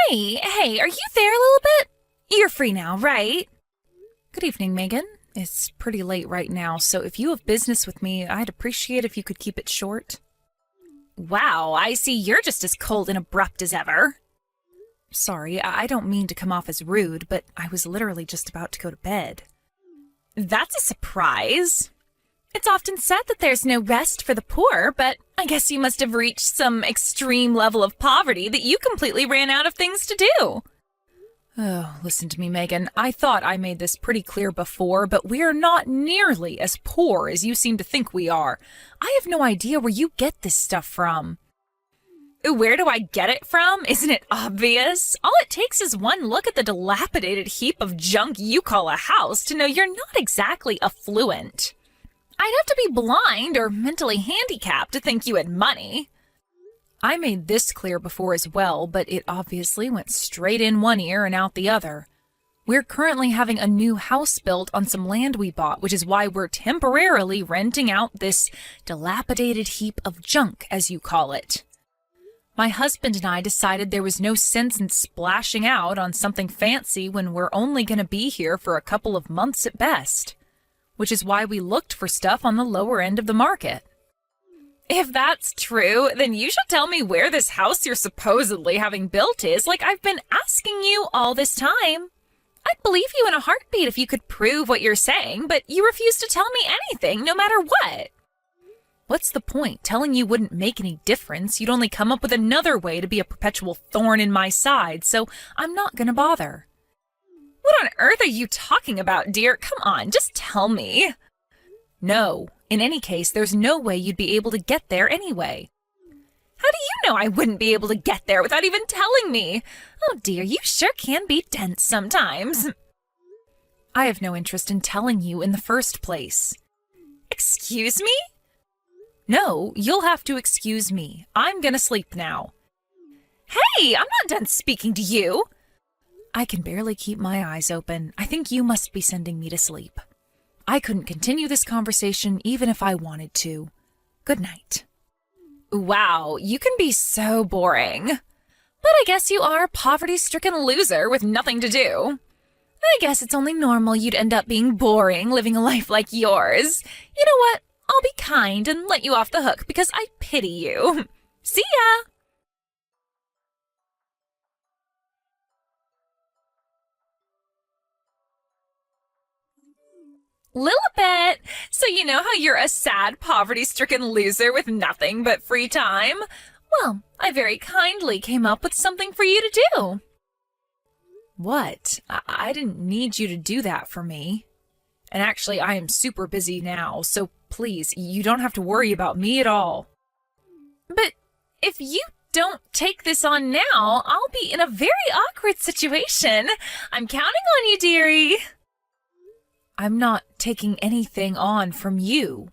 Hey, are you there a little bit? You're free now, right? Good evening, Megan. It's pretty late right now, so if you have business with me, I'd appreciate if you could keep it short. Wow, I see you're just as cold and abrupt as ever. Sorry, I don't mean to come off as rude, but I was literally just about to go to bed. That's a surprise. It's often said that there's no rest for the poor, but I guess you must have reached some extreme level of poverty that you completely ran out of things to do. Oh, listen to me, Megan. I thought I made this pretty clear before, but we are not nearly as poor as you seem to think we are. I have no idea where you get this stuff from. Where do I get it from? Isn't it obvious? All it takes is one look at the dilapidated heap of junk you call a house to know you're not exactly affluent. I'd have to be blind or mentally handicapped to think you had money. I made this clear before as well, but it obviously went straight in one ear and out the other. We're currently having a new house built on some land we bought, which is why we're temporarily renting out this dilapidated heap of junk, as you call it. My husband and I decided there was no sense in splashing out on something fancy when we're only going to be here for a couple of months at best, which is why we looked for stuff on the lower end of the market. If that's true, then you should tell me where this house you're supposedly having built is, like I've been asking you all this time. I'd believe you in a heartbeat if you could prove what you're saying, but you refuse to tell me anything, no matter what. What's the point? Telling you wouldn't make any difference. You'd only come up with another way to be a perpetual thorn in my side, so I'm not gonna bother. What on earth are you talking about, dear? Come on, just tell me. No. In any case, there's no way you'd be able to get there anyway. How do you know I wouldn't be able to get there without even telling me? Oh dear, you sure can be dense sometimes. I have no interest in telling you in the first place. Excuse me? No, you'll have to excuse me. I'm gonna sleep now. Hey, I'm not done speaking to you. I can barely keep my eyes open. I think you must be sending me to sleep. I couldn't continue this conversation even if I wanted to. Good night. Wow, you can be so boring. But I guess you are a poverty-stricken loser with nothing to do. I guess it's only normal you'd end up being boring living a life like yours. You know what? I'll be kind and let you off the hook because I pity you. See ya! Lilibet! So you know how you're a sad, poverty-stricken loser with nothing but free time? Well, I very kindly came up with something for you to do. What? I didn't need you to do that for me. And actually, I am super busy now, so please, you don't have to worry about me at all. But if you don't take this on now, I'll be in a very awkward situation. I'm counting on you, dearie. I'm not taking anything on from you.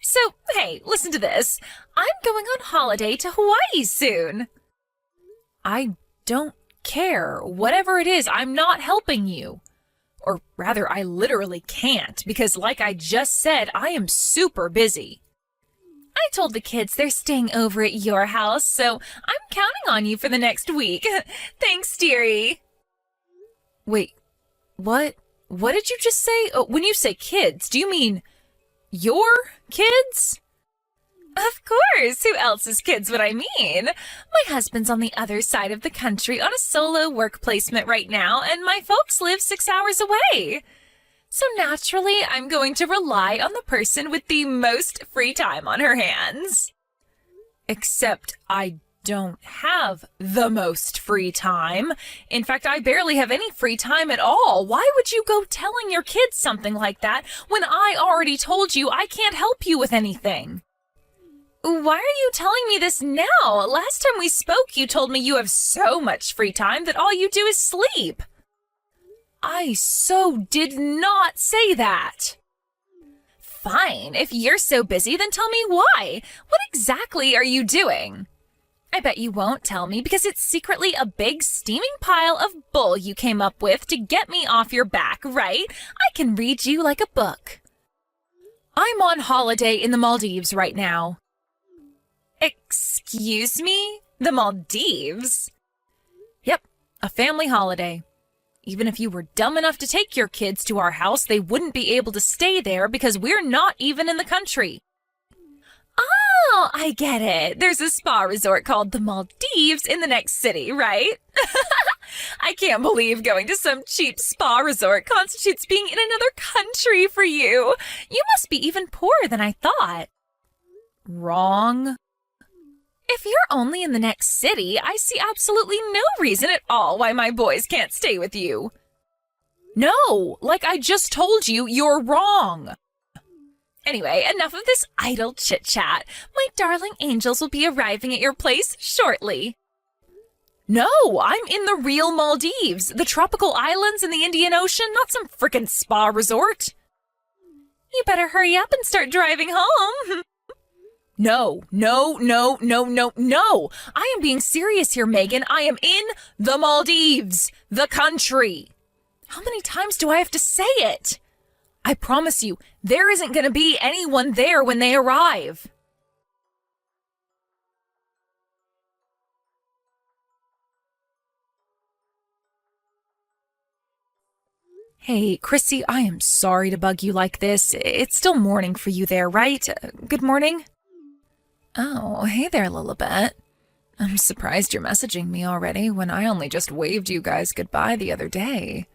So, hey, listen to this. I'm going on holiday to Hawaii soon. I don't care. Whatever it is, I'm not helping you. Or rather, I literally can't, because like I just said, I am super busy. I told the kids they're staying over at your house, so I'm counting on you for the next week. Thanks, dearie. Wait, what? What did you just say? Oh, when you say kids, do you mean your kids? Of course. Who else's kids would I mean? My husband's on the other side of the country on a solo work placement right now, and my folks live 6 hours away. So naturally, I'm going to rely on the person with the most free time on her hands. Except I don't have the most free time. In fact, I barely have any free time at all. Why would you go telling your kids something like that when I already told you I can't help you with anything? Why are you telling me this now? Last time we spoke, you told me you have so much free time that all you do is sleep. I so did not say that. Fine, if you're so busy, then tell me why. What exactly are you doing? I bet you won't tell me because it's secretly a big steaming pile of bull you came up with to get me off your back, right? I can read you like a book. I'm on holiday in the Maldives right now. Excuse me? The Maldives? Yep, a family holiday. Even if you were dumb enough to take your kids to our house, they wouldn't be able to stay there because we're not even in the country. Oh, I get it. There's a spa resort called the Maldives in the next city, right? I can't believe going to some cheap spa resort constitutes being in another country for you. You must be even poorer than I thought. Wrong. If you're only in the next city, I see absolutely no reason at all why my boys can't stay with you. No, like I just told you, you're wrong. Anyway, enough of this idle chit-chat. My darling angels will be arriving at your place shortly. No, I'm in the real Maldives, the tropical islands in the Indian Ocean, not some frickin' spa resort. You better hurry up and start driving home. No. I am being serious here, Megan. I am in the Maldives, the country. How many times do I have to say it? I promise you, there isn't going to be anyone there when they arrive. Hey, Chrissy, I am sorry to bug you like this. It's still morning for you there, right? Good morning? Oh, hey there, Lilibet. I'm surprised you're messaging me already when I only just waved you guys goodbye the other day.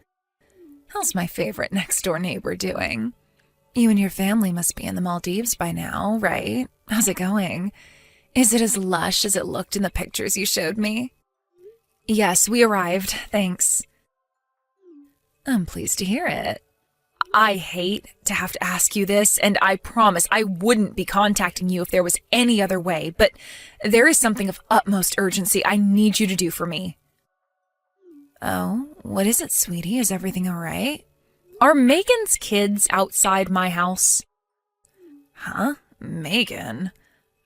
How's my favorite next-door neighbor doing? You and your family must be in the Maldives by now, right? How's it going? Is it as lush as it looked in the pictures you showed me? Yes, we arrived, thanks. I'm pleased to hear it. I hate to have to ask you this, and I promise I wouldn't be contacting you if there was any other way, but there is something of utmost urgency I need you to do for me. Oh, what is it, sweetie? Is everything all right? Are Megan's kids outside my house? Huh? Megan?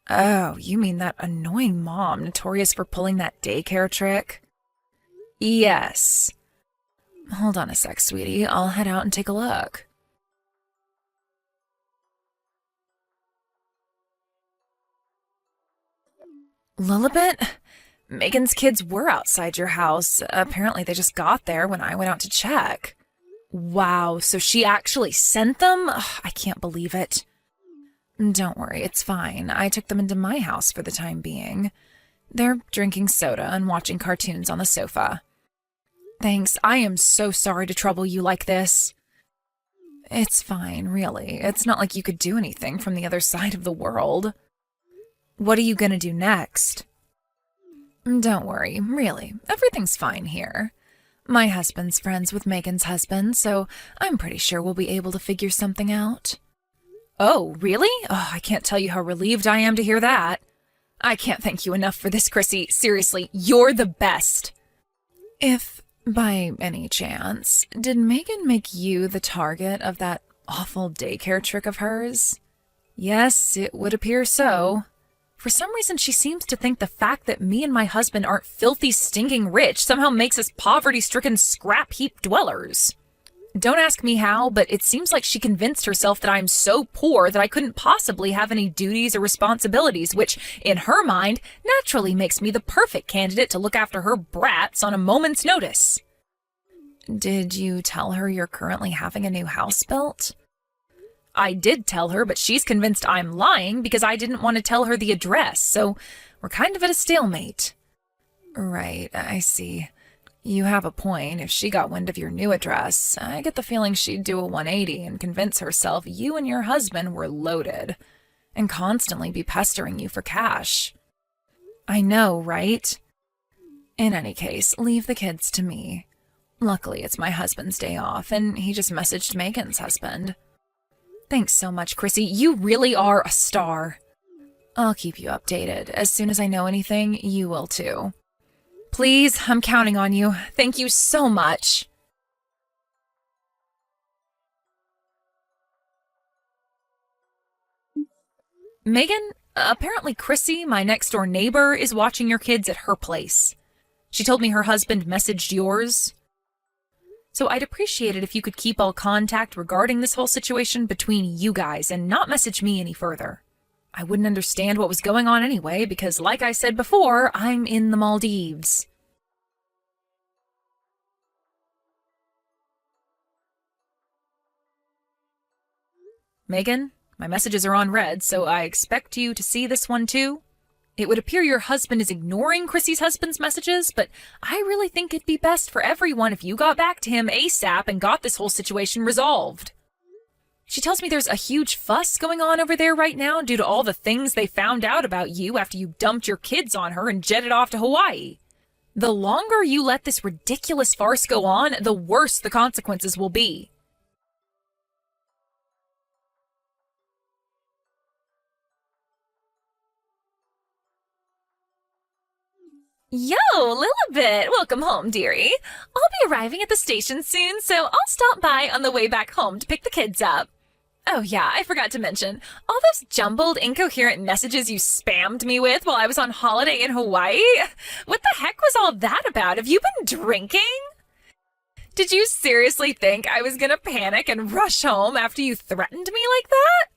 Oh, you mean that annoying mom notorious for pulling that daycare trick? Yes. Hold on a sec, sweetie. I'll head out and take a look. Lilibet? Megan's kids were outside your house. Apparently they just got there when I went out to check. Wow, so she actually sent them? Ugh, I can't believe it. Don't worry, it's fine. I took them into my house for the time being. They're drinking soda and watching cartoons on the sofa. Thanks, I am so sorry to trouble you like this. It's fine, really. It's not like you could do anything from the other side of the world. What are you gonna do next? Don't worry, really. Everything's fine here. My husband's friends with Megan's husband, so I'm pretty sure we'll be able to figure something out. Oh, really? Oh, I can't tell you how relieved I am to hear that. I can't thank you enough for this, Chrissy. Seriously, you're the best. If, by any chance, did Megan make you the target of that awful daycare trick of hers? Yes, it would appear so. For some reason, she seems to think the fact that me and my husband aren't filthy, stinking rich somehow makes us poverty-stricken scrap heap dwellers. Don't ask me how, but it seems like she convinced herself that I'm so poor that I couldn't possibly have any duties or responsibilities, which, in her mind, naturally makes me the perfect candidate to look after her brats on a moment's notice. Did you tell her you're currently having a new house built? I did tell her, but she's convinced I'm lying because I didn't want to tell her the address, so we're kind of at a stalemate. Right, I see. You have a point. If she got wind of your new address, I get the feeling she'd do a 180 and convince herself you and your husband were loaded, and constantly be pestering you for cash. I know, right? In any case, leave the kids to me. Luckily, it's my husband's day off, and he just messaged Megan's husband. Thanks so much, Chrissy. You really are a star. I'll keep you updated. As soon as I know anything, you will too. Please, I'm counting on you. Thank you so much. Megan, apparently Chrissy, my next-door neighbor, is watching your kids at her place. She told me her husband messaged yours. So I'd appreciate it if you could keep all contact regarding this whole situation between you guys and not message me any further. I wouldn't understand what was going on anyway because, like I said before, I'm in the Maldives. Megan, my messages are on red, so I expect you to see this one too. It would appear your husband is ignoring Chrissy's husband's messages, but I really think it'd be best for everyone if you got back to him ASAP and got this whole situation resolved. She tells me there's a huge fuss going on over there right now due to all the things they found out about you after you dumped your kids on her and jetted off to Hawaii. The longer you let this ridiculous farce go on, the worse the consequences will be. Yo, Lilibet! Welcome home, dearie. I'll be arriving at the station soon, so I'll stop by on the way back home to pick the kids up. Oh yeah, I forgot to mention, all those jumbled, incoherent messages you spammed me with while I was on holiday in Hawaii? What the heck was all that about? Have you been drinking? Did you seriously think I was gonna panic and rush home after you threatened me like that?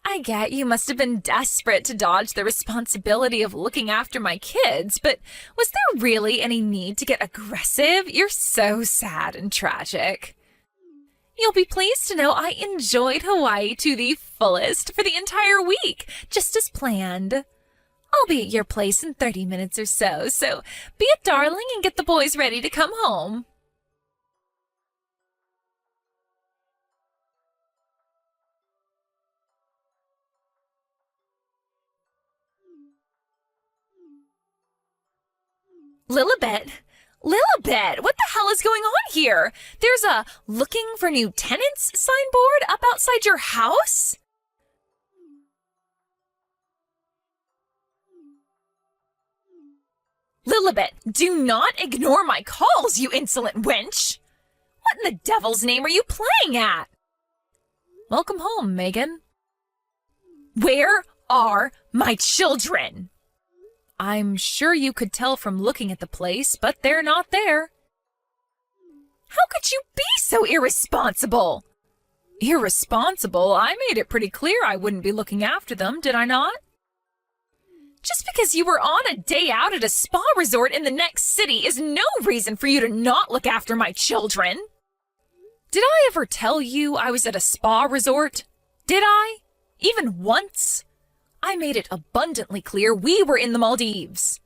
I get you must have been desperate to dodge the responsibility of looking after my kids, but was there really any need to get aggressive? You're so sad and tragic. You'll be pleased to know I enjoyed Hawaii to the fullest for the entire week, just as planned. I'll be at your place in 30 minutes or so be a darling and get the boys ready to come home. Lilibet, what the hell is going on here? There's a looking for new tenants signboard up outside your house? Lilibet, do not ignore my calls, you insolent wench! What in the devil's name are you playing at? Welcome home, Megan. Where are my children? I'm sure you could tell from looking at the place, but they're not there. How could you be so irresponsible? Irresponsible? I made it pretty clear I wouldn't be looking after them, did I not? Just because you were on a day out at a spa resort in the next city is no reason for you to not look after my children. Did I ever tell you I was at a spa resort? Did I? Even once? I made it abundantly clear we were in the Maldives.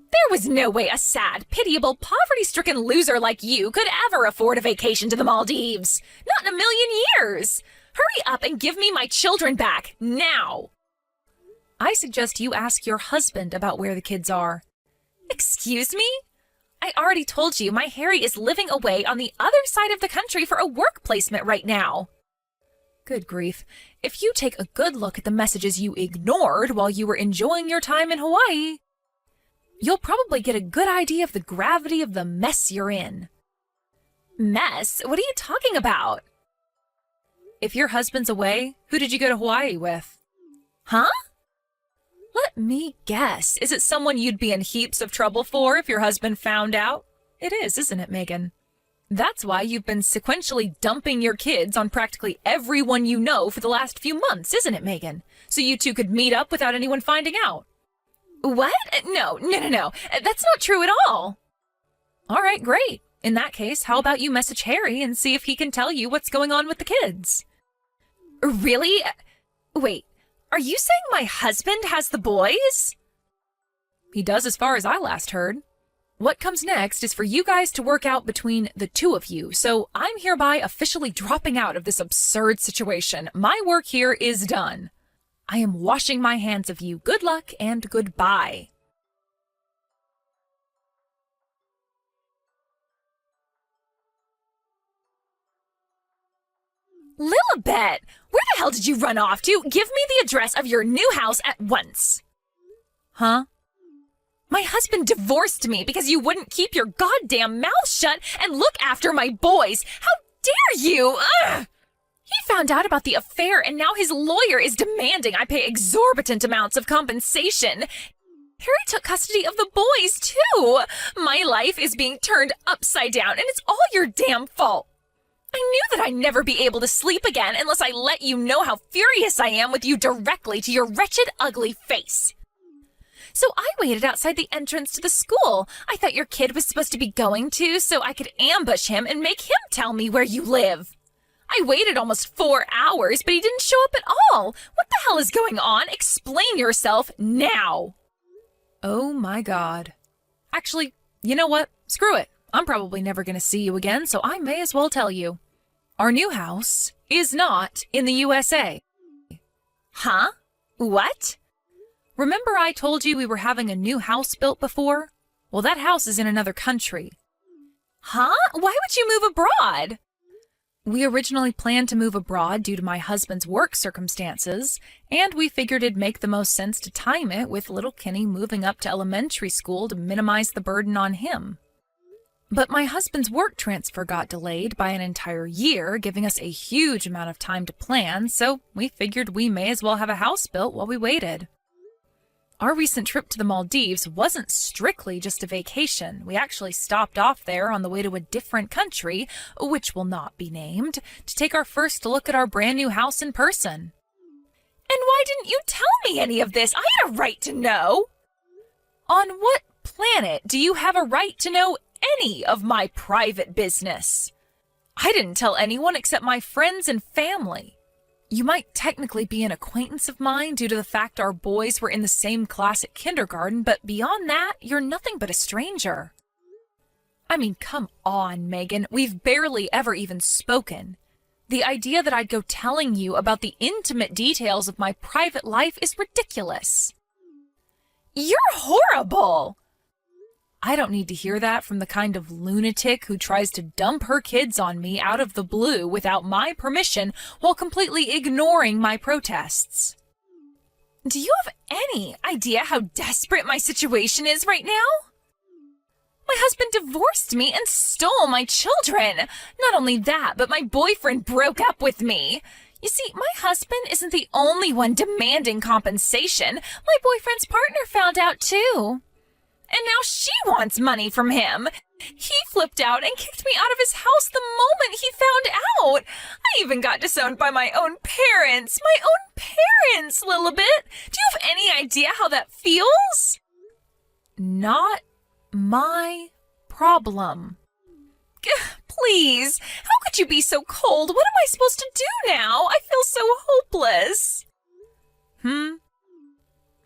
There was no way a sad, pitiable, poverty-stricken loser like you could ever afford a vacation to the Maldives. Not in a million years. Hurry up and give me my children back, now. I suggest you ask your husband about where the kids are. Excuse me? I already told you my Harry is living away on the other side of the country for a work placement right now. Good grief. If you take a good look at the messages you ignored while you were enjoying your time in Hawaii, you'll probably get a good idea of the gravity of the mess you're in. Mess? What are you talking about? If your husband's away, who did you go to Hawaii with? Huh? Let me guess. Is it someone you'd be in heaps of trouble for if your husband found out? It is, isn't it, Megan? That's why you've been sequentially dumping your kids on practically everyone you know for the last few months, isn't it, Megan? So you two could meet up without anyone finding out. What? No. That's not true at all. All right, great. In that case, how about you message Harry and see if he can tell you what's going on with the kids? Really? Wait, are you saying my husband has the boys? He does as far as I last heard. What comes next is for you guys to work out between the two of you, so I'm hereby officially dropping out of this absurd situation. My work here is done. I am washing my hands of you. Good luck and goodbye. Lilibet, where the hell did you run off to? Give me the address of your new house at once. Huh? My husband divorced me because you wouldn't keep your goddamn mouth shut and look after my boys. How dare you? Ugh! He found out about the affair and now his lawyer is demanding I pay exorbitant amounts of compensation. Harry took custody of the boys, too. My life is being turned upside down and it's all your damn fault. I knew that I'd never be able to sleep again unless I let you know how furious I am with you directly to your wretched, ugly face. So I waited outside the entrance to the school I thought your kid was supposed to be going to so I could ambush him and make him tell me where you live. I waited almost 4 hours, but he didn't show up at all. What the hell is going on? Explain yourself now. Oh my God. Actually, you know what? Screw it. I'm probably never going to see you again, so I may as well tell you. Our new house is not in the USA. Huh? What? Remember I told you we were having a new house built before? Well, that house is in another country. Huh? Why would you move abroad? We originally planned to move abroad due to my husband's work circumstances, and we figured it'd make the most sense to time it with little Kenny moving up to elementary school to minimize the burden on him. But my husband's work transfer got delayed by an entire year, giving us a huge amount of time to plan, so we figured we may as well have a house built while we waited. Our recent trip to the Maldives wasn't strictly just a vacation. We actually stopped off there on the way to a different country, which will not be named, to take our first look at our brand new house in person. And why didn't you tell me any of this? I had a right to know. On what planet do you have a right to know any of my private business? I didn't tell anyone except my friends and family. You might technically be an acquaintance of mine due to the fact our boys were in the same class at kindergarten, but beyond that, you're nothing but a stranger. I mean, come on, Megan. We've barely ever even spoken. The idea that I'd go telling you about the intimate details of my private life is ridiculous. You're horrible! I don't need to hear that from the kind of lunatic who tries to dump her kids on me out of the blue without my permission while completely ignoring my protests. Do you have any idea how desperate my situation is right now? My husband divorced me and stole my children. Not only that, but my boyfriend broke up with me. You see, my husband isn't the only one demanding compensation. My boyfriend's partner found out too. And now she wants money from him. He flipped out and kicked me out of his house the moment he found out. I even got disowned by my own parents. My own parents, Lilibet. Do you have any idea how that feels? Not my problem. Please, how could you be so cold? What am I supposed to do now? I feel so hopeless.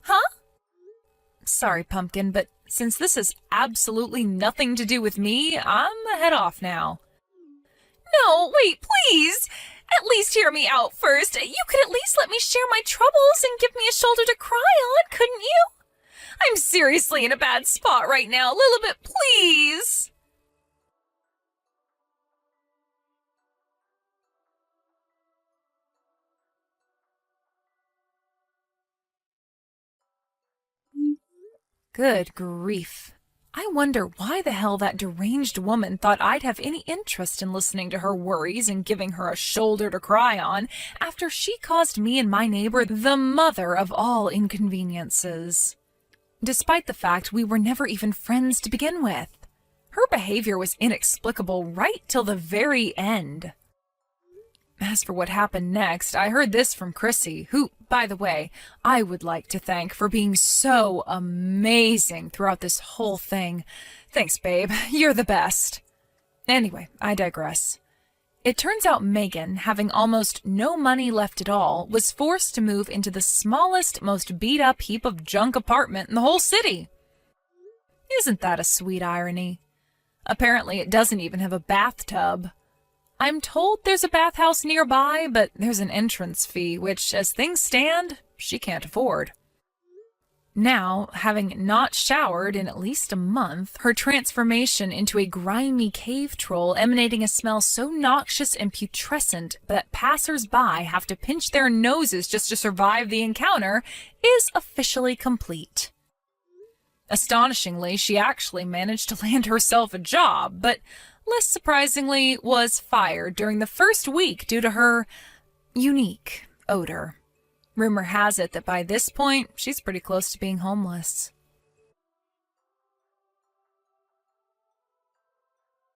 Huh? Sorry, Pumpkin, but since this has absolutely nothing to do with me, I'm head off now. No, wait, please! At least hear me out first. You could at least let me share my troubles and give me a shoulder to cry on, couldn't you? I'm seriously in a bad spot right now. Lilibet, please! Good grief. I wonder why the hell that deranged woman thought I'd have any interest in listening to her worries and giving her a shoulder to cry on after she caused me and my neighbor the mother of all inconveniences. Despite the fact we were never even friends to begin with. Her behavior was inexplicable right till the very end. As for what happened next, I heard this from Chrissy, who, by the way, I would like to thank for being so amazing throughout this whole thing. Thanks, babe. You're the best. Anyway, I digress. It turns out Megan, having almost no money left at all, was forced to move into the smallest, most beat-up heap of junk apartment in the whole city. Isn't that a sweet irony? Apparently it doesn't even have a bathtub. I'm told there's a bathhouse nearby, but there's an entrance fee, which, as things stand, she can't afford. Now, having not showered in at least a month, her transformation into a grimy cave troll emanating a smell so noxious and putrescent that passers-by have to pinch their noses just to survive the encounter is officially complete. Astonishingly, she actually managed to land herself a job, but less surprisingly, was fired during the first week due to her unique odor. Rumor has it that by this point, she's pretty close to being homeless.